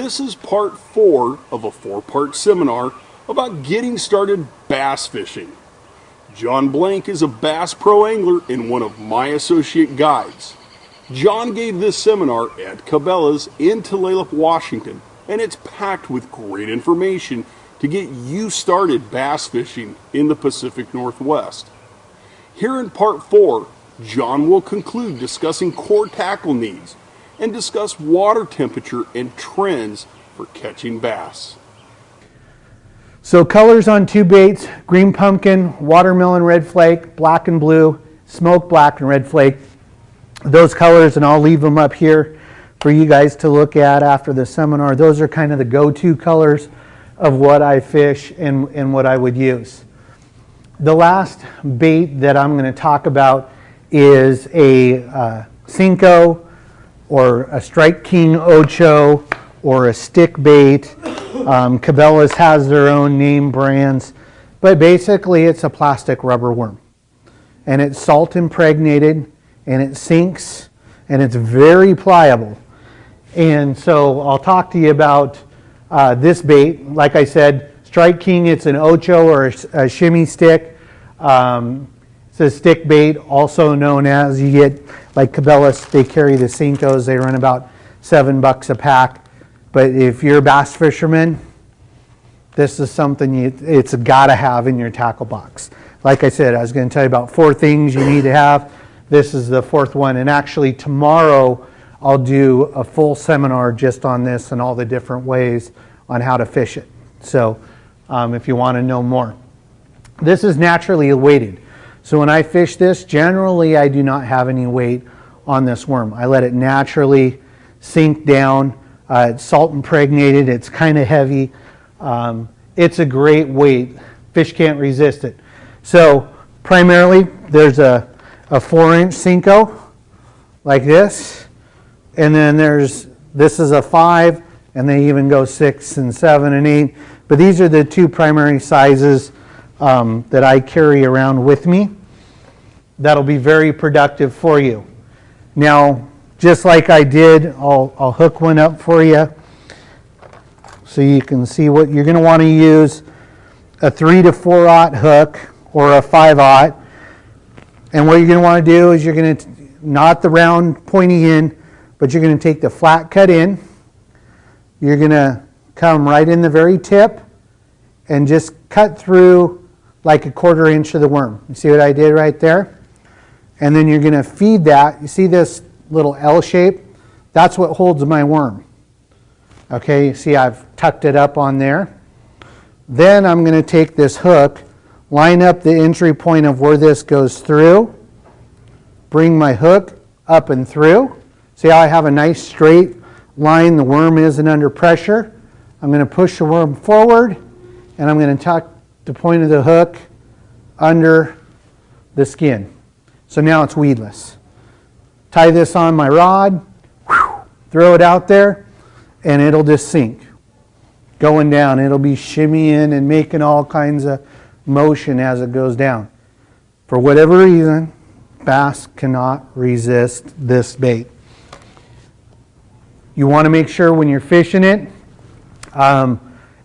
This is part 4 of a 4-part seminar about getting started bass fishing. John Blank is a Bass Pro Angler and one of my associate guides. John gave this seminar at Cabela's in Tulalip, Washington, and it's packed with great information to get you started bass fishing in the Pacific Northwest. Here in part 4, John will conclude discussing core tackle needs and discuss water temperature and trends for catching bass. So colors on 2 baits: green pumpkin, watermelon red flake, black and blue, smoke black and red flake. Those colors, and I'll leave them up here for you guys to look at after the seminar. Those are kind of the go-to colors of what I fish and what I would use. The last bait that I'm going to talk about is a Cinco or a Strike King Ocho or a stick bait. Cabela's has their own name brands, but basically it's a plastic rubber worm, and it's salt impregnated, and it sinks, and it's very pliable. And so I'll talk to you about this bait. Like I said, Strike King, it's an Ocho or a shimmy stick. It's a stick bait, also known as, you get, like Cabela's, they carry the Cincos. They run about $7 a pack. But if you're a bass fisherman, this is something it's got to have in your tackle box. Like I said, I was going to tell you about 4 things you need to have. This is the 4th one. And actually tomorrow I'll do a full seminar just on this and all the different ways on how to fish it. So if you want to know more. This is naturally weighted. So when I fish this, generally I do not have any weight on this worm. I let it naturally sink down. It's salt impregnated. It's kind of heavy. It's a great weight. Fish can't resist it. So primarily there's a 4-inch Cinco like this. And then this is a 5, and they even go 6 and 7 and 8. But these are the 2 primary sizes that I carry around with me. That'll be very productive for you. Now, just like I did, I'll hook one up for you so you can see what you're going to want to use: a 3 to 4/0 hook or a 5/0. And what you're going to want to do is you're going to, not the round pointy end, but you're going to take the flat cut in. You're going to come right in the very tip and just cut through like a 1/4 inch of the worm. You see what I did right there? And then you're going to feed that. You see this little L shape? That's what holds my worm. Okay, you see I've tucked it up on there. Then I'm going to take this hook, line up the entry point of where this goes through, bring my hook up and through. See how I have a nice straight line? The worm isn't under pressure. I'm going to push the worm forward, and I'm going to tuck the point of the hook under the skin. So now it's weedless. Tie this on my rod, throw it out there, and it'll just sink. Going down, it'll be shimmying and making all kinds of motion as it goes down. For whatever reason, bass cannot resist this bait. You want to make sure when you're fishing it,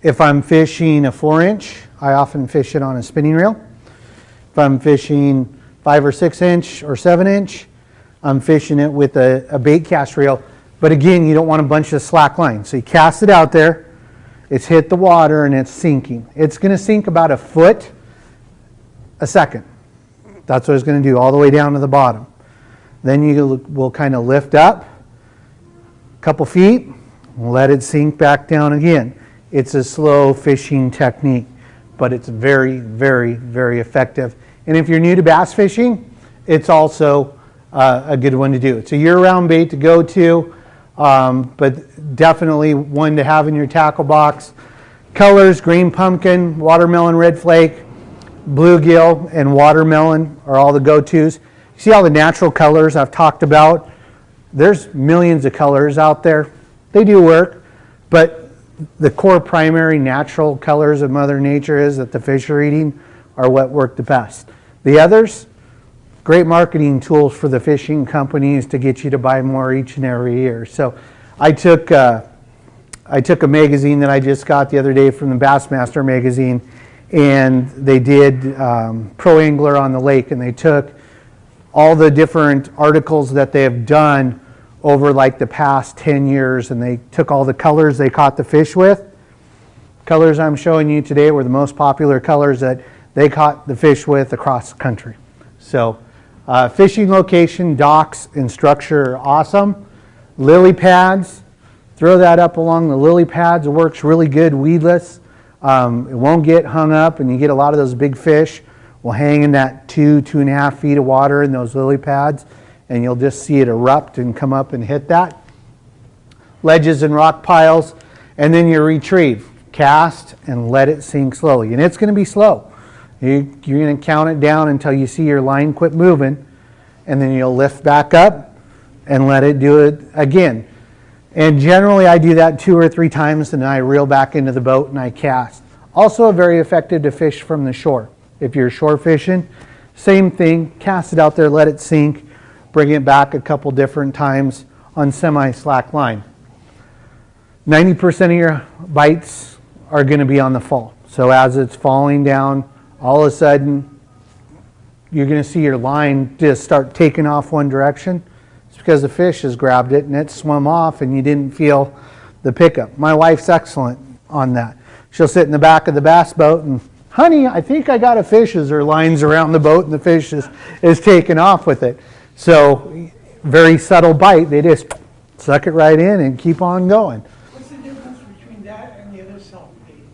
if I'm fishing a 4-inch, I often fish it on a spinning reel. If I'm fishing 5 or 6 inch or 7-inch, I'm fishing it with a bait cast reel. But again, you don't want a bunch of slack line. So you cast it out there, it's hit the water, and it's sinking. It's going to sink about 1 foot a second. That's what it's going to do, all the way down to the bottom. Then you will kind of lift up a couple feet and let it sink back down again. It's a slow fishing technique, but it's very, very, very effective. And if you're new to bass fishing, it's also a good one to do. It's a year-round bait to go to, but definitely one to have in your tackle box. Colors: green pumpkin, watermelon red flake, bluegill, and watermelon are all the go-tos. You see all the natural colors I've talked about? There's millions of colors out there. They do work, but the core primary natural colors of Mother Nature is that the fish are eating are what work the best. The others, great marketing tools for the fishing companies to get you to buy more each and every year. So I took I took a magazine that I just got the other day from the Bassmaster Magazine, and they did Pro Angler on the Lake, and they took all the different articles that they have done over like the past 10 years, and they took all the colors they caught the fish with. Colors I'm showing you today were the most popular colors that they caught the fish with across the country. So fishing location, docks, and structure are awesome. Lily pads, throw that up along the lily pads. It works really good weedless. It won't get hung up, and you get a lot of those big fish will hang in that 2.5 feet of water in those lily pads, and you'll just see it erupt and come up and hit that. Ledges and rock piles, and then you retrieve. Cast and let it sink slowly, and it's going to be slow. You're going to count it down until you see your line quit moving, and then you'll lift back up and let it do it again. And generally I do that 2 or 3 times, and then I reel back into the boat and I cast. Also very effective to fish from the shore. If you're shore fishing, same thing, cast it out there, let it sink, bring it back a couple different times on semi-slack line. 90% of your bites are going to be on the fall. So as it's falling down, all of a sudden you're going to see your line just start taking off one direction. It's because the fish has grabbed it and it swum off and you didn't feel the pickup. My wife's excellent on that. She'll sit in the back of the bass boat and, honey, I think I got a fish, as her line's around the boat and the fish is taking off with it. So very subtle bite. They just suck it right in and keep on going. What's the difference between that and the other self bait?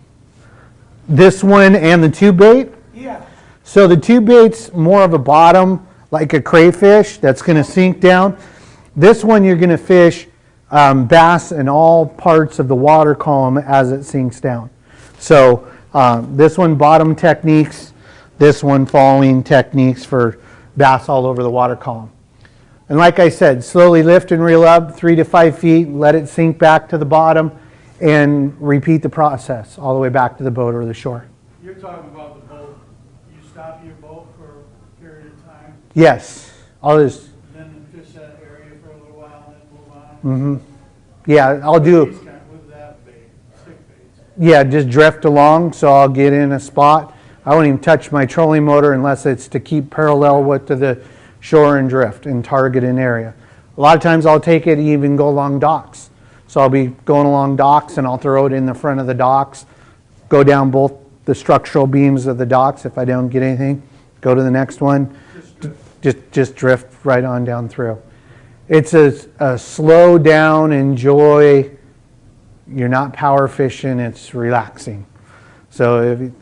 This one and the tube bait? Yeah. So the tube bait's more of a bottom, like a crayfish that's going to sink down. This one you're going to fish bass in all parts of the water column as it sinks down. So this one bottom techniques, this one falling techniques for bass all over the water column. And like I said, slowly lift and reel up 3 to 5 feet, let it sink back to the bottom, and repeat the process all the way back to the boat or the shore. You're talking about the boat. You stop your boat for a period of time, Yes. I'll just, then fish that area for a little while, then move on. yeah, I'll do, These kind of with that bait, stick baits. yeah, just drift along, so I'll get in a spot. I won't even touch my trolling motor unless it's to keep parallel with to the shore and drift and target an area. A lot of times I'll take it and even go along docks. So I'll be going along docks and I'll throw it in the front of the docks, go down both the structural beams of the docks if I don't get anything, go to the next one, just drift right on down through. It's a slow down, enjoy, you're not power fishing, it's relaxing. So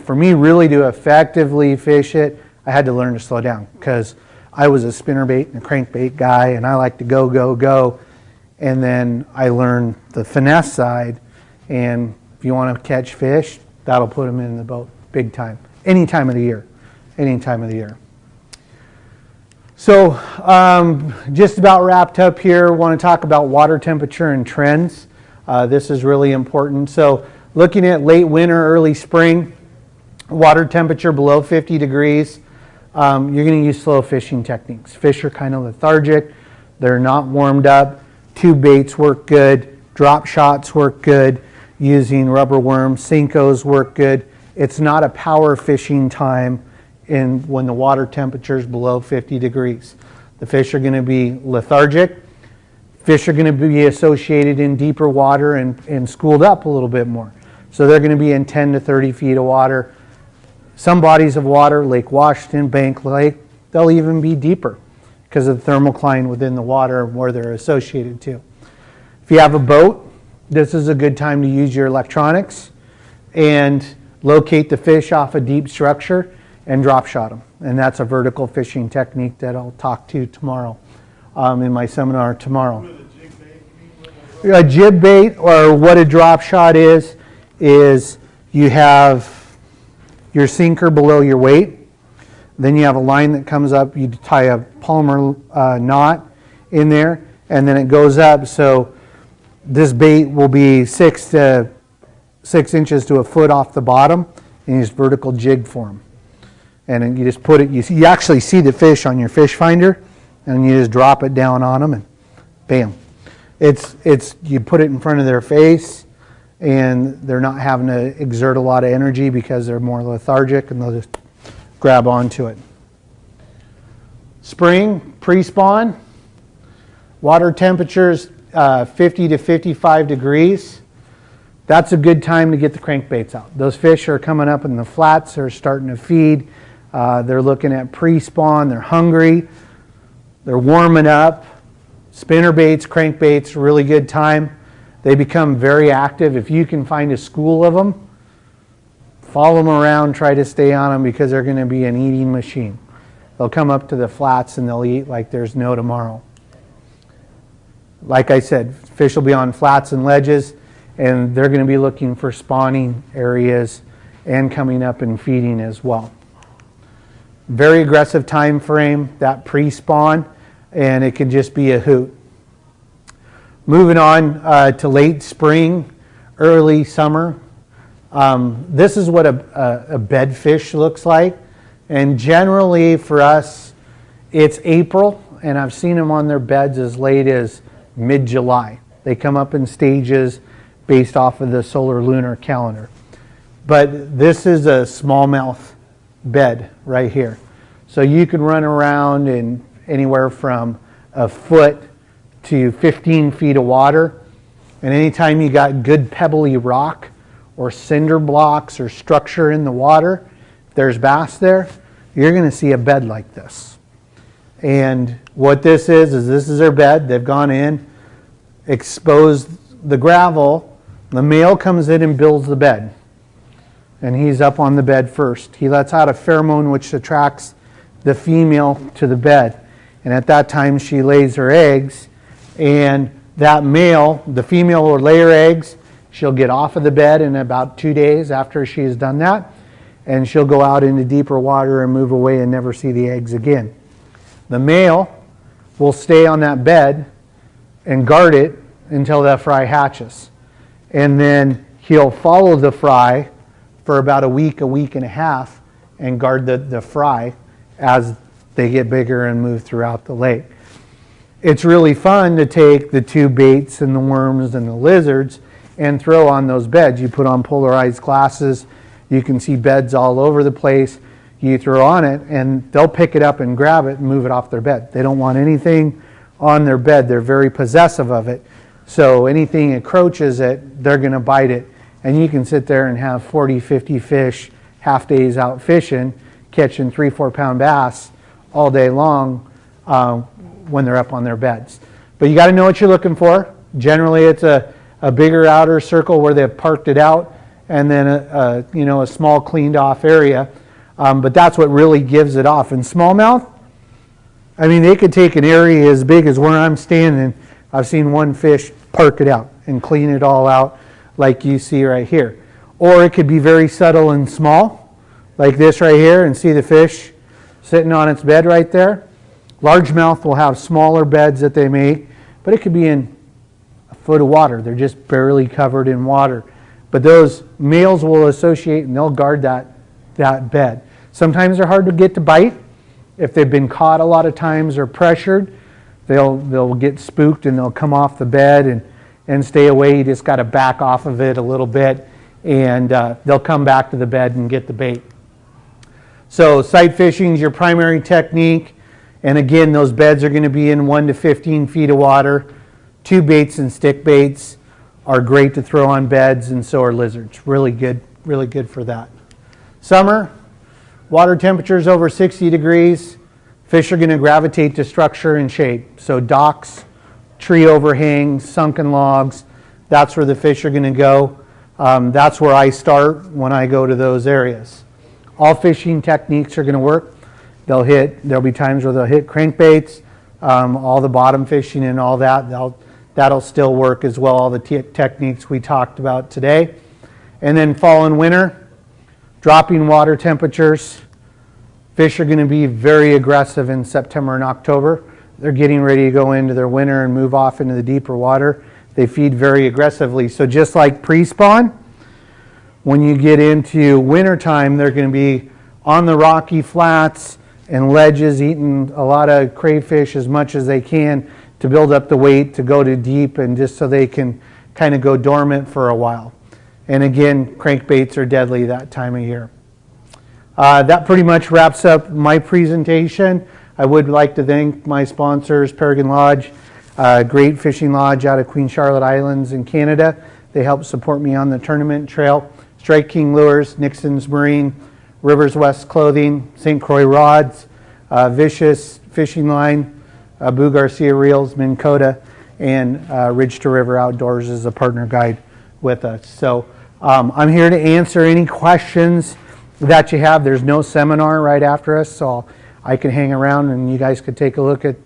for me really to effectively fish it, I had to learn to slow down because I was a spinnerbait and a crankbait guy and I like to go, go, go. And then I learned the finesse side, and if you want to catch fish, that'll put them in the boat big time. Any time of the year. Any time of the year. So just about wrapped up here. Want to talk about water temperature and trends. This is really important. So looking at late winter, early spring, water temperature below 50 degrees, you're going to use slow fishing techniques. Fish are kind of lethargic. They're not warmed up. Tube baits work good. Drop shots work good. Using rubber worms, Senkos work good. It's not a power fishing time when the water temperature is below 50 degrees. The fish are going to be lethargic. Fish are going to be associated in deeper water and schooled up a little bit more. So they're going to be in 10 to 30 feet of water. Some bodies of water, Lake Washington, Bank Lake, they'll even be deeper because of the thermocline within the water where they're associated to. If you have a boat, this is a good time to use your electronics and locate the fish off a deep structure and drop shot them. And that's a vertical fishing technique that I'll talk to tomorrow in my seminar tomorrow. With a jig bait, A jib bait, or what a drop shot is you have your sinker below your weight. Then you have a line that comes up. You tie a Palmer knot in there, and then it goes up. So this bait will be 6 inches to a foot off the bottom, and you use vertical jig form. And then you just put it. You actually see the fish on your fish finder, and you just drop it down on them, and bam. It's you put it in front of their face, and they're not having to exert a lot of energy because they're more lethargic, and they'll just grab onto it. Spring, pre-spawn, water temperatures 50 to 55 degrees. That's a good time to get the crankbaits out. Those fish are coming up in the flats, they're starting to feed. They're looking at pre-spawn, they're hungry, they're warming up. Spinner baits, crankbaits, really good time. They become very active. If you can find a school of them, follow them around, try to stay on them because they're going to be an eating machine. They'll come up to the flats and they'll eat like there's no tomorrow. Like I said, fish will be on flats and ledges, and they're going to be looking for spawning areas and coming up and feeding as well. Very aggressive time frame, that pre-spawn, and it can just be a hoot. Moving on to late spring, early summer. This is what a bed fish looks like. And generally for us, it's April, and I've seen them on their beds as late as mid-July. They come up in stages based off of the solar lunar calendar. But this is a smallmouth bed right here. So you can run around in anywhere from a foot to 15 feet of water. And anytime you got good pebbly rock or cinder blocks or structure in the water, if there's bass there, you're going to see a bed like this. And what this is this is their bed. They've gone in, exposed the gravel. The male comes in and builds the bed. And he's up on the bed first. He lets out a pheromone which attracts the female to the bed. And at that time she lays her eggs. And that male, the female will lay her eggs. She'll get off of the bed in about 2 days after she has done that. And she'll go out into deeper water and move away and never see the eggs again. The male will stay on that bed and guard it until that fry hatches. And then he'll follow the fry for about a week and a half, and guard the fry as they get bigger and move throughout the lake. It's really fun to take the two baits and the worms and the lizards and throw on those beds. You put on polarized glasses, you can see beds all over the place. You throw on it and they'll pick it up and grab it and move it off their bed. They don't want anything on their bed. They're very possessive of it. So anything encroaches it, they're going to bite it. And you can sit there and have 40, 50 fish, half days out fishing, catching 3-4 pound bass all day long when they're up on their beds. But you got to know what you're looking for. Generally it's a bigger outer circle where they've parked it out, and then a small cleaned off area. But that's what really gives it off. In smallmouth, I mean, they could take an area as big as where I'm standing. I've seen one fish park it out and clean it all out like you see right here. Or it could be very subtle and small, like this right here, and see the fish sitting on its bed right there. Largemouth will have smaller beds that they make, but it could be in a foot of water. They're just barely covered in water. But those males will associate and they'll guard that bed. Sometimes they're hard to get to bite. If they've been caught a lot of times or pressured, they'll get spooked and they'll come off the bed and stay away. You just got to back off of it a little bit, and they'll come back to the bed and get the bait. So sight fishing is your primary technique. And again, those beds are going to be in 1 to 15 feet of water. Two baits and stick baits are great to throw on beds, and so are lizards. Really good for that. Summer, water temperatures over 60 degrees. Fish are going to gravitate to structure and shape. So docks, tree overhangs, sunken logs, that's where the fish are going to go. That's where I start when I go to those areas. All fishing techniques are going to work. There'll be times where they'll hit crankbaits, all the bottom fishing and all that. That'll still work as well, all the techniques we talked about today. And then fall and winter, dropping water temperatures. Fish are going to be very aggressive in September and October. They're getting ready to go into their winter and move off into the deeper water. They feed very aggressively. So just like pre-spawn, when you get into wintertime, they're going to be on the rocky flats and ledges, eating a lot of crayfish as much as they can to build up the weight, to go to deep, and just so they can kind of go dormant for a while. And again, crankbaits are deadly that time of year. That pretty much wraps up my presentation. I would like to thank my sponsors, Peregrine Lodge, great fishing lodge out of Queen Charlotte Islands in Canada. They help support me on the tournament trail. Strike King Lures, Nixon's Marine, Rivers West Clothing, St. Croix Rods, Vicious Fishing Line, Abu Garcia Reels, Minn Kota, and Ridge to River Outdoors is a partner guide with us. So I'm here to answer any questions that you have. There's no seminar right after us, so I can hang around and you guys could take a look at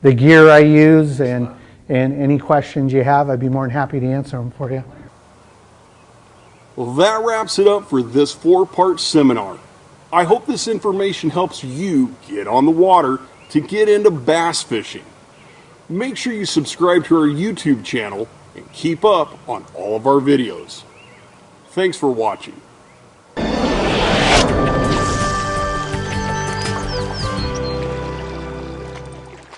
the gear I use and any questions you have. I'd be more than happy to answer them for you. Well, that wraps it up for this 4-part seminar. I hope this information helps you get on the water to get into bass fishing. Make sure you subscribe to our YouTube channel and keep up on all of our videos. Thanks for watching.